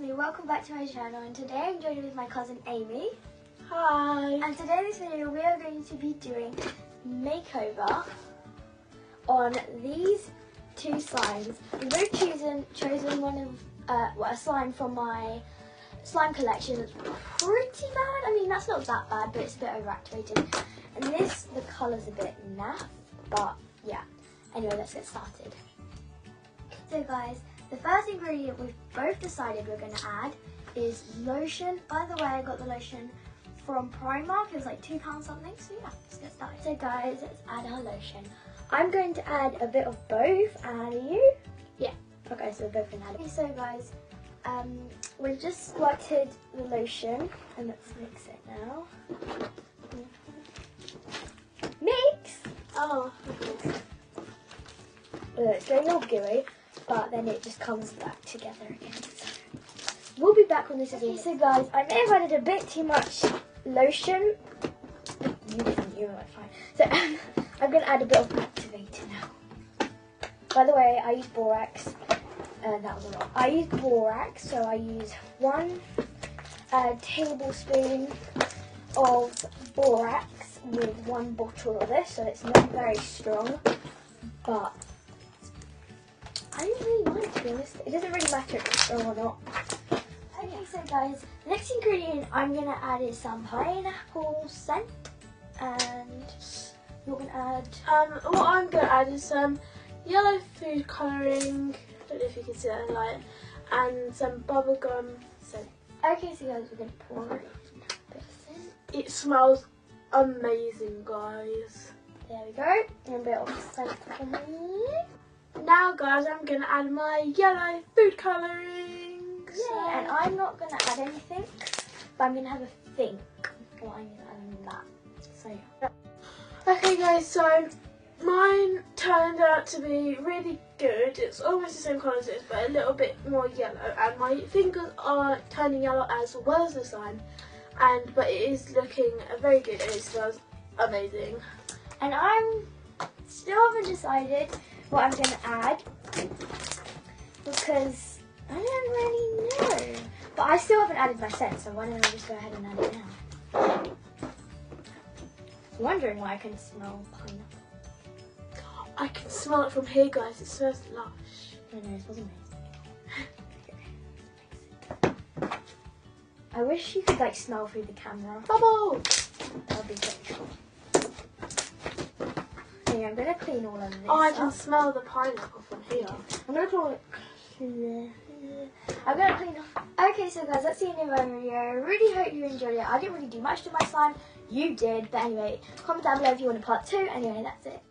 me, welcome back to my channel, and today I'm joined with my cousin Amy. Hi. And today in this video we are going to be doing makeover on these two slimes. We've both chosen one of a slime from my slime collection that's pretty bad. I mean, that's not that bad, but it's a bit overactivated. And this, the colour's a bit naff, but yeah. Anyway, let's get started. So guys, the first ingredient we've both decided we're going to add is lotion. By the way, I got the lotion from Primark. It was like £2 something. So yeah, let's get started. So guys, let's add our lotion. I'm going to add a bit of both, and are you? Yeah. Okay, so we're both going to add it. Okay, so guys, we've just squirted the lotion, and let's mix it now. Mix! Oh. It's getting all gooey, but then it just comes back together again. So we'll be back on this again. So guys, I may have added a bit too much lotion. You were fine. So I'm going to add a bit of activator now. By the way, I use borax. That was a lot. I use borax, so I use 1 tablespoon of borax with 1 bottle of this. So it's not very strong, but I don't really mind, to be honest. It doesn't really matter if it's strong or not. Okay, so guys, the next ingredient I'm going to add is some pineapple scent. And you're going to add... what I'm going to add is some yellow food colouring, I don't know if you can see that in the light, and some bubblegum scent. Okay, so guys, we're going to pour it. It smells amazing, guys. There we go. And a bit of scent for me. Now guys, I'm going to add my yellow food colouring. Yeah, and I'm not going to add anything, but I'm going to have a think what I'm going to add in that. So yeah. Okay guys, so mine turned out to be really good. It's almost the same colour as this, but a little bit more yellow, and my fingers are turning yellow as well as the slime, but it is looking very good and it smells amazing. And I'm still haven't decided what I'm going to add because I don't really know. But I still haven't added my scent, so why don't I just go ahead and add it now? Wondering why I can smell pineapple. I can smell it from here, guys. It smells lush. I know, it smells amazing. I wish you could like smell through the camera. Bubble! That would be pretty cool. Okay, I'm gonna clean all of this. Oh, I can smell the pineapple from here. I'm gonna clean off. Okay, so guys, that's the end of my video. I really hope you enjoyed it. I didn't really do much to my slime. You did, but anyway, comment down below if you want a part 2. Anyway, that's it.